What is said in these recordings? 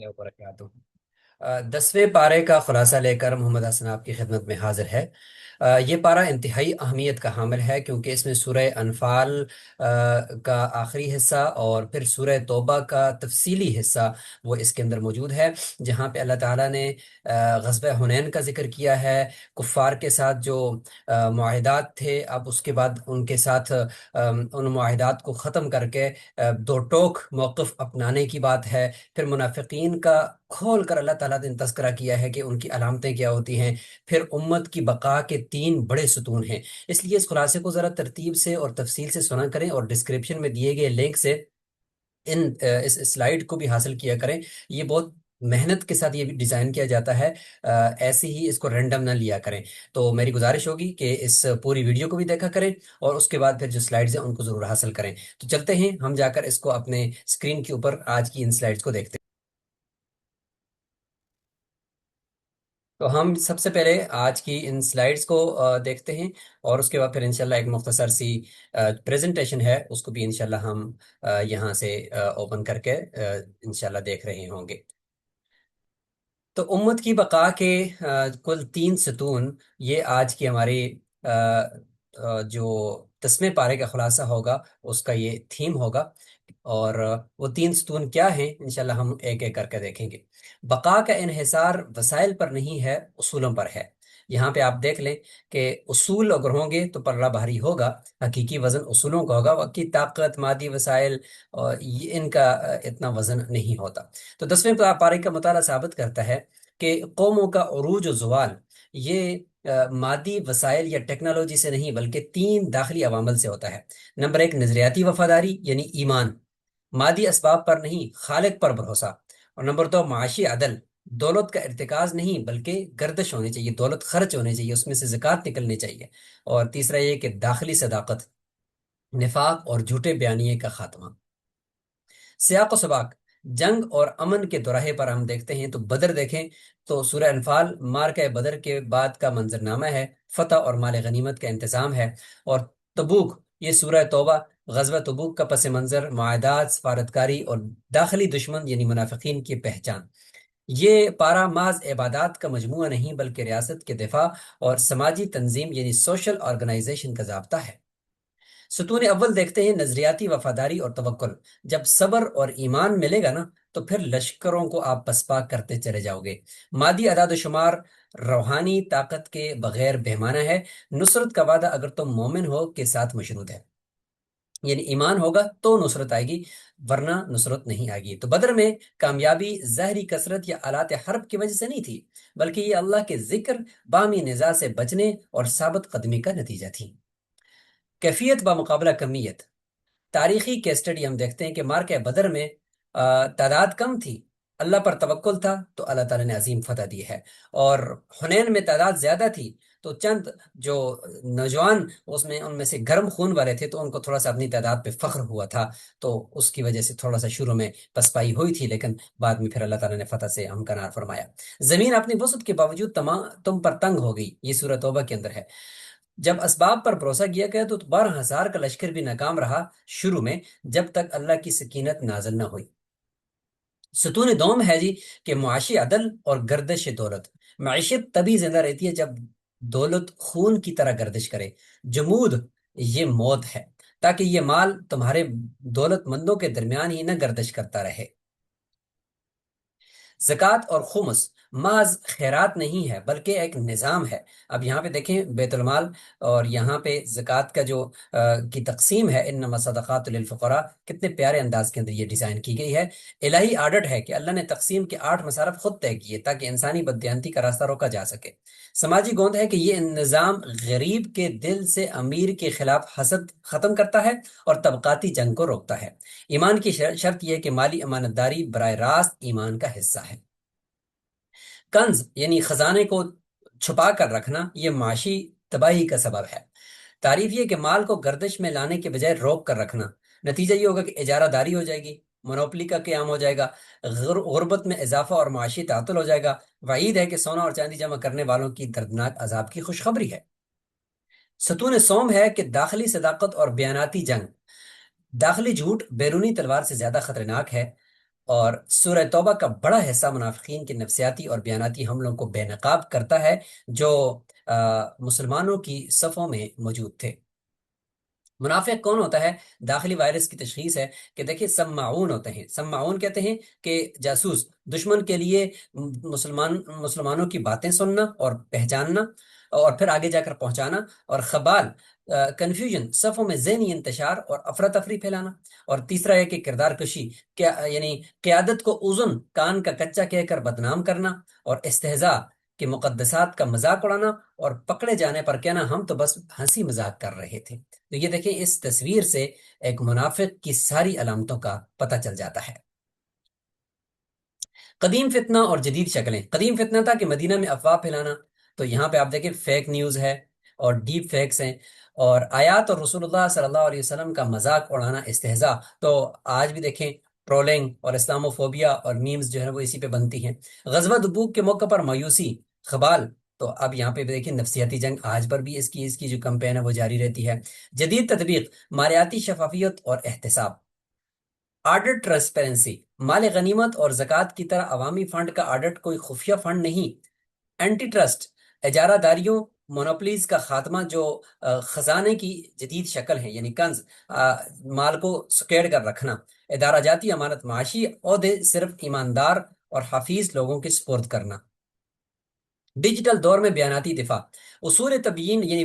وبرکاتہ۔ 10ویں پارے کا خلاصہ لے کر محمد حسن آپ کی خدمت میں حاضر ہے۔ یہ پارہ انتہائی اہمیت کا حامل ہے کیونکہ اس میں سورہ انفال کا آخری حصہ اور پھر سورہ توبہ کا تفصیلی حصہ وہ اس کے اندر موجود ہے، جہاں پہ اللہ تعالیٰ نے غزوہ حنین کا ذکر کیا ہے، کفار کے ساتھ جو معاہدات تھے، اب اس کے بعد ان کے ساتھ ان معاہدات کو ختم کر کے دو ٹوک موقف اپنانے کی بات ہے، پھر منافقین کا کھول کر اللہ تعالیٰ نے تذکرہ کیا ہے کہ ان کی علامتیں کیا ہوتی ہیں، پھر امت کی بقا کے 3 بڑے ستون ہیں۔ اس لیے اس خلاصے کو ذرا ترتیب سے اور تفصیل سے سنا کریں اور ڈسکرپشن میں دیے گئے لنک سے اس سلائیڈ کو بھی حاصل کیا کریں۔ یہ بہت محنت کے ساتھ یہ بھی ڈیزائن کیا جاتا ہے، ایسے ہی اس کو رینڈم نہ لیا کریں۔ تو میری گزارش ہوگی کہ اس پوری ویڈیو کو بھی دیکھا کریں اور اس کے بعد پھر جو سلائیڈز ہیں ان کو ضرور حاصل کریں۔ تو چلتے ہیں ہم جا کر اس کو اپنے اسکرین کے اوپر آج کی ان سلائیڈز کو دیکھتے ہیں۔ تو ہم سب سے پہلے آج کی ان سلائیڈز کو دیکھتے ہیں اور اس کے بعد پھر انشاءاللہ ایک مختصر سی پریزنٹیشن ہے، اس کو بھی انشاءاللہ ہم یہاں سے اوپن کر کے انشاءاللہ دیکھ رہے ہوں گے۔ تو امت کی بقا کے کل 3 ستون، یہ آج کی ہماری جو 10ویں پارے کا خلاصہ ہوگا اس کا یہ تھیم ہوگا، اور وہ 3 ستون کیا ہیں انشاءاللہ ہم ایک ایک کر کے دیکھیں گے۔ بقا کا انحصار وسائل پر نہیں ہے، اصولوں پر ہے۔ یہاں پہ آپ دیکھ لیں کہ اصول اگر ہوں گے تو پلڑا بھاری ہوگا، حقیقی وزن اصولوں کا ہوگا، واقعی طاقت، مادی وسائل اور ان کا اتنا وزن نہیں ہوتا۔ تو 10ویں پارے کا مطالعہ ثابت کرتا ہے کہ قوموں کا عروج و زوال یہ مادی وسائل یا ٹیکنالوجی سے نہیں بلکہ 3 داخلی عوامل سے ہوتا ہے۔ نمبر 1، نظریاتی وفاداری یعنی ایمان، مادی اسباب پر نہیں خالق پر بھروسہ۔ اور نمبر 2، معاشی عدل، دولت کا ارتکاز نہیں بلکہ گردش ہونی چاہیے، دولت خرچ ہونی چاہیے، اس میں سے زکوٰۃ نکلنی چاہیے۔ اور تیسرا یہ کہ داخلی صداقت، نفاق اور جھوٹے بیانیے کا خاتمہ۔ سیاق و سباق، جنگ اور امن کے دوراہے پر ہم دیکھتے ہیں تو بدر دیکھیں تو سورہ انفال مارکہ بدر کے بعد کا منظرنامہ ہے، فتح اور مال غنیمت کا انتظام ہے۔ اور تبوک، یہ سورہ توبہ، غزوہ تبوک کا پس منظر، معاہدات، سفارتکاری اور داخلی دشمن یعنی منافقین کی پہچان۔ یہ پارا محض عبادات کا مجموعہ نہیں بلکہ ریاست کے دفاع اور سماجی تنظیم یعنی سوشل آرگنائزیشن کا ضابطہ ہے۔ ستون اول دیکھتے ہیں نظریاتی وفاداری اور توکل۔ جب صبر اور ایمان ملے گا نا تو پھر لشکروں کو آپ پسپا کرتے چلے جاؤ گے۔ مادی اعداد و شمار روحانی طاقت کے بغیر بہمانہ ہے۔ نصرت کا وعدہ اگر تم مومن ہو کے ساتھ مشروط ہے، یعنی ایمان ہوگا تو نصرت آئے گی، ورنہ نصرت نہیں آئے گی۔ تو بدر میں کامیابی ظاہری کثرت یا آلات حرب کی وجہ سے نہیں تھی، بلکہ یہ اللہ کے ذکر، بامی نزاع سے بچنے اور ثابت قدمی کا نتیجہ تھی۔ کیفیت بمقابلہ کمیت، تاریخی کیس اسٹڈی ہم دیکھتے ہیں کہ مارکہ بدر میں تعداد کم تھی، اللہ پر توکل تھا تو اللہ تعالیٰ نے عظیم فتح دی ہے۔ اور حنین میں تعداد زیادہ تھی تو چند جو نوجوان ان میں سے گرم خون والے تھے تو ان کو تھوڑا سا اپنی تعداد پہ فخر ہوا تھا، تو اس کی وجہ سے تھوڑا سا شروع میں پسپائی ہوئی تھی، لیکن بعد میں پھر اللہ تعالیٰ نے فتح سے ہمکنار فرمایا۔ زمین اپنی وسعت کے باوجود تم پر تنگ ہو گئی، یہ سورہ توبہ کے اندر ہے۔ جب اسباب پر بھروسہ کیا گیا تو 12,000 کا لشکر بھی ناکام رہا شروع میں، جب تک اللہ کی سکینت نازل نہ ہوئی۔ ستون دوم ہے جی کہ معاشی عدل اور گردش دولت۔ معیشت تبھی زندہ رہتی ہے جب دولت خون کی طرح گردش کرے، جمود یہ موت ہے، تاکہ یہ مال تمہارے دولت مندوں کے درمیان ہی نہ گردش کرتا رہے۔ زکوٰۃ اور خمس محض خیرات نہیں ہے بلکہ ایک نظام ہے۔ اب یہاں پہ دیکھیں بیت المال اور یہاں پہ زکوٰۃ کا جو کی تقسیم ہے، انما صدقات للفقراء، کتنے پیارے انداز کے اندر یہ ڈیزائن کی گئی ہے۔ الہی آرڈر ہے کہ اللہ نے تقسیم کے 8 مصارف خود طے کیے تاکہ انسانی بددیانتی کا راستہ روکا جا سکے۔ سماجی گوند ہے کہ یہ نظام غریب کے دل سے امیر کے خلاف حسد ختم کرتا ہے اور طبقاتی جنگ کو روکتا ہے۔ ایمان کی شرط یہ ہے کہ مالی امانت داری براہ راست ایمان کا حصہ ہے۔ کنز یعنی خزانے کو چھپا کر رکھنا یہ معاشی تباہی کا سبب ہے۔ تعریف یہ کہ مال کو گردش میں لانے کے بجائے روک کر رکھنا، نتیجہ یہ ہوگا کہ اجارہ داری ہو جائے گی، مونوپلی کا قیام ہو جائے گا، غربت میں اضافہ اور معاشی تعطل ہو جائے گا۔ وعید ہے کہ سونا اور چاندی جمع کرنے والوں کی دردناک عذاب کی خوشخبری ہے۔ ستون سوم ہے کہ داخلی صداقت اور بیاناتی جنگ۔ داخلی جھوٹ بیرونی تلوار سے زیادہ خطرناک ہے۔ اور سورہ توبہ کا بڑا حصہ منافقین کے نفسیاتی اور بیاناتی حملوں کو بے نقاب کرتا ہے، جو مسلمانوں کی صفوں میں موجود تھے۔ منافق کون ہوتا ہے؟ داخلی وائرس کی تشخیص ہے کہ دیکھیں، سماعون ہوتے ہیں۔ سماعون کہتے ہیں کہ جاسوس، دشمن کے لیے مسلمانوں کی باتیں سننا اور پہچاننا اور پھر آگے جا کر پہنچانا، اور خبال، کنفیوژن، صفوں میں ذہنی انتشار اور افراتفری پھیلانا، اور تیسرا ہے کہ کردار کشی، کیا یعنی قیادت کو اذن کان کا کچا کہہ کر بدنام کرنا، اور استہزاء، کہ مقدسات کا مذاق اڑانا، اور پکڑے جانے پر کہنا ہم تو بس ہنسی مذاق کر رہے تھے۔ تو یہ دیکھیں، اس تصویر سے ایک منافق کی ساری علامتوں کا پتہ چل جاتا ہے۔ قدیم فتنہ اور جدید شکلیں۔ قدیم فتنہ تھا کہ مدینہ میں افواہ پھیلانا، تو یہاں پہ آپ دیکھیں فیک نیوز ہے اور ڈیپ فیکس ہیں، اور آیات اور رسول اللہ صلی اللہ علیہ وسلم کا مذاق اڑانا، استہزاء۔ تو آج بھی دیکھیں ٹرولنگ اور اسلاموفوبیا اور میمز جو ہے وہ اسی پہ بنتی ہیں۔ غزوہ تبوک کے موقع پر مایوسی، خبال۔ تو اب یہاں پہ بھی دیکھیں نفسیاتی جنگ آج پر بھی اس کی جو کمپین ہے وہ جاری رہتی ہے۔ جدید تطبیق، مالیاتی شفافیت اور احتساب، آڈٹ ٹرانسپیرنسی، مال غنیمت اور زکوٰۃ کی طرح عوامی فنڈ کا آڈٹ کوئی خفیہ فنڈ نہیں۔ اینٹی ٹرسٹ، اجارہ داریوں، مونوپلیز کا خاتمہ، جو خزانے کی جدید شکل ہے، یعنی کنز، مال کو سکیڑ کر رکھنا۔ ادارہ جاتی امانت، معاشی عہدے صرف ایماندار اور حفیظ لوگوں کے سپرد کرنا۔ ڈیجیٹل دور میں بیاناتی دفاع، اصول تبیین یعنی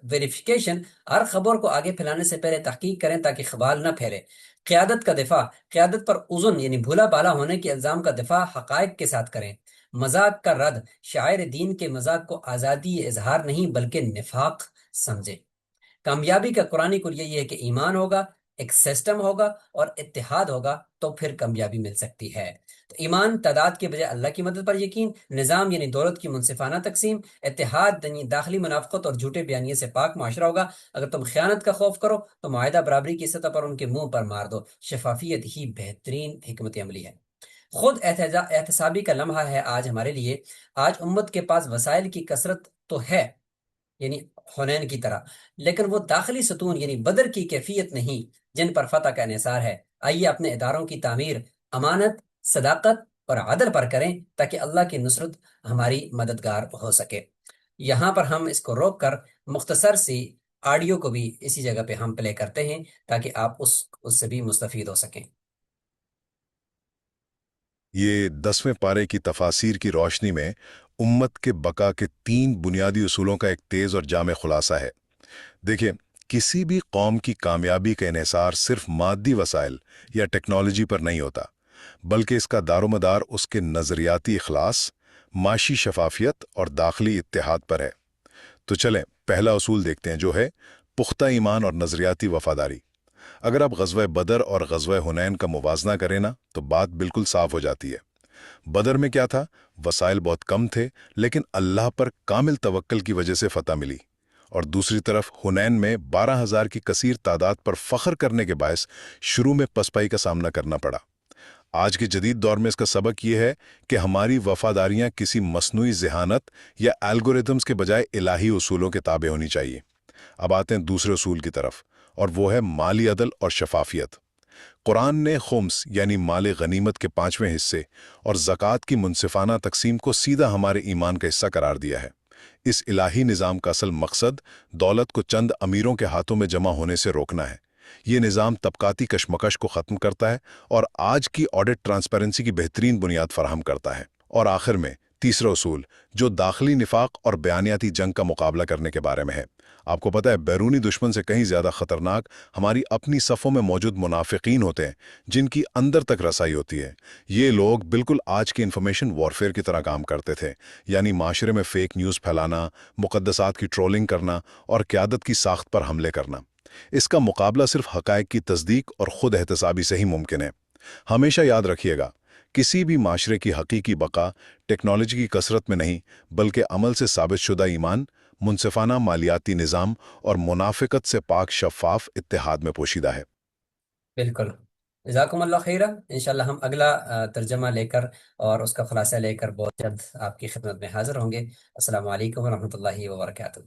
ویریفیکیشن، ہر خبر کو آگے پھیلانے سے پہلے تحقیق کریں تاکہ خبال نہ پھیلے۔ قیادت کا دفاع، قیادت پر اذن یعنی بھولا بالا ہونے کے الزام کا دفاع حقائق کے ساتھ کریں۔ مذاق کا رد، شاعر دین کے مذاق کو آزادی اظہار نہیں بلکہ نفاق سمجھے۔ کامیابی کا قرآن کل یہ ہے کہ ایمان ہوگا، ایک سسٹم ہوگا اور اتحاد ہوگا تو پھر کامیابی مل سکتی ہے۔ تو ایمان، تعداد کے بجائے اللہ کی مدد پر یقین، نظام یعنی دولت کی منصفانہ تقسیم، اتحاد یعنی داخلی منافقت اور جھوٹے بیانیے سے پاک معاشرہ ہوگا۔ اگر تم خیانت کا خوف کرو تو معاہدہ برابری کی سطح پر ان کے منہ پر مار دو۔ شفافیت ہی بہترین حکمت عملی ہے۔ خود احتسابی کا لمحہ ہے آج ہمارے لیے۔ آج امت کے پاس وسائل کی کثرت تو ہے، یعنی حنین کی طرح، لیکن وہ داخلی ستون یعنی بدر کی کیفیت نہیں جن پر فتح کا انحصار ہے۔ آئیے اپنے اداروں کی تعمیر امانت، صداقت اور عدل پر کریں تاکہ اللہ کی نصرت ہماری مددگار ہو سکے۔ یہاں پر ہم اس کو روک کر مختصر سی آڈیو کو بھی اسی جگہ پہ ہم پلے کرتے ہیں تاکہ آپ اس سے بھی مستفید ہو سکیں۔ یہ 10ویں پارے کی تفاسیر کی روشنی میں امت کے بقا کے 3 بنیادی اصولوں کا ایک تیز اور جامع خلاصہ ہے۔ دیکھیں، کسی بھی قوم کی کامیابی کا انحصار صرف مادی وسائل یا ٹیکنالوجی پر نہیں ہوتا، بلکہ اس کا دار و مدار اس کے نظریاتی اخلاص، معاشی شفافیت اور داخلی اتحاد پر ہے۔ تو چلیں پہلا اصول دیکھتے ہیں، جو ہے پختہ ایمان اور نظریاتی وفاداری۔ اگر آپ غزوہ بدر اور غزوہ حنین کا موازنہ کریں نا، تو بات بالکل صاف ہو جاتی ہے۔ بدر میں کیا تھا؟ وسائل بہت کم تھے، لیکن اللہ پر کامل توکل کی وجہ سے فتح ملی۔ اور دوسری طرف حنین میں 12,000 کی کثیر تعداد پر فخر کرنے کے باعث شروع میں پسپائی کا سامنا کرنا پڑا۔ آج کے جدید دور میں اس کا سبق یہ ہے کہ ہماری وفاداریاں کسی مصنوعی ذہانت یا الگوریتمز کے بجائے الہی اصولوں کے تابع ہونی چاہیے۔ اب آتے ہیں دوسرے اصول کی طرف، اور وہ ہے مالی عدل اور شفافیت۔ قرآن نے خمس یعنی مال غنیمت کے 5ویں حصے اور زکوٰۃ کی منصفانہ تقسیم کو سیدھا ہمارے ایمان کا حصہ قرار دیا ہے۔ اس الہی نظام کا اصل مقصد دولت کو چند امیروں کے ہاتھوں میں جمع ہونے سے روکنا ہے۔ یہ نظام طبقاتی کشمکش کو ختم کرتا ہے اور آج کی آڈٹ ٹرانسپیرنسی کی بہترین بنیاد فراہم کرتا ہے۔ اور آخر میں تیسرا اصول، جو داخلی نفاق اور بیانیاتی جنگ کا مقابلہ کرنے کے بارے میں ہے۔ آپ کو پتہ ہے، بیرونی دشمن سے کہیں زیادہ خطرناک ہماری اپنی صفوں میں موجود منافقین ہوتے ہیں، جن کی اندر تک رسائی ہوتی ہے۔ یہ لوگ بالکل آج کی انفارمیشن وارفیئر کی طرح کام کرتے تھے، یعنی معاشرے میں فیک نیوز پھیلانا، مقدسات کی ٹرولنگ کرنا اور قیادت کی ساخت پر حملے کرنا۔ اس کا مقابلہ صرف حقائق کی تصدیق اور خود احتسابی سے ہی ممکن ہے۔ ہمیشہ یاد رکھیے گا، کسی بھی معاشرے کی حقیقی بقا ٹیکنالوجی کی کثرت میں نہیں، بلکہ عمل سے ثابت شدہ ایمان، منصفانہ مالیاتی نظام اور منافقت سے پاک شفاف اتحاد میں پوشیدہ ہے۔ بالکل، جزاکم اللہ خیرہ۔ انشاءاللہ ہم اگلا ترجمہ لے کر اور اس کا خلاصہ لے کر بہت جلد آپ کی خدمت میں حاضر ہوں گے۔ السلام علیکم ورحمۃ اللہ وبرکاتہ۔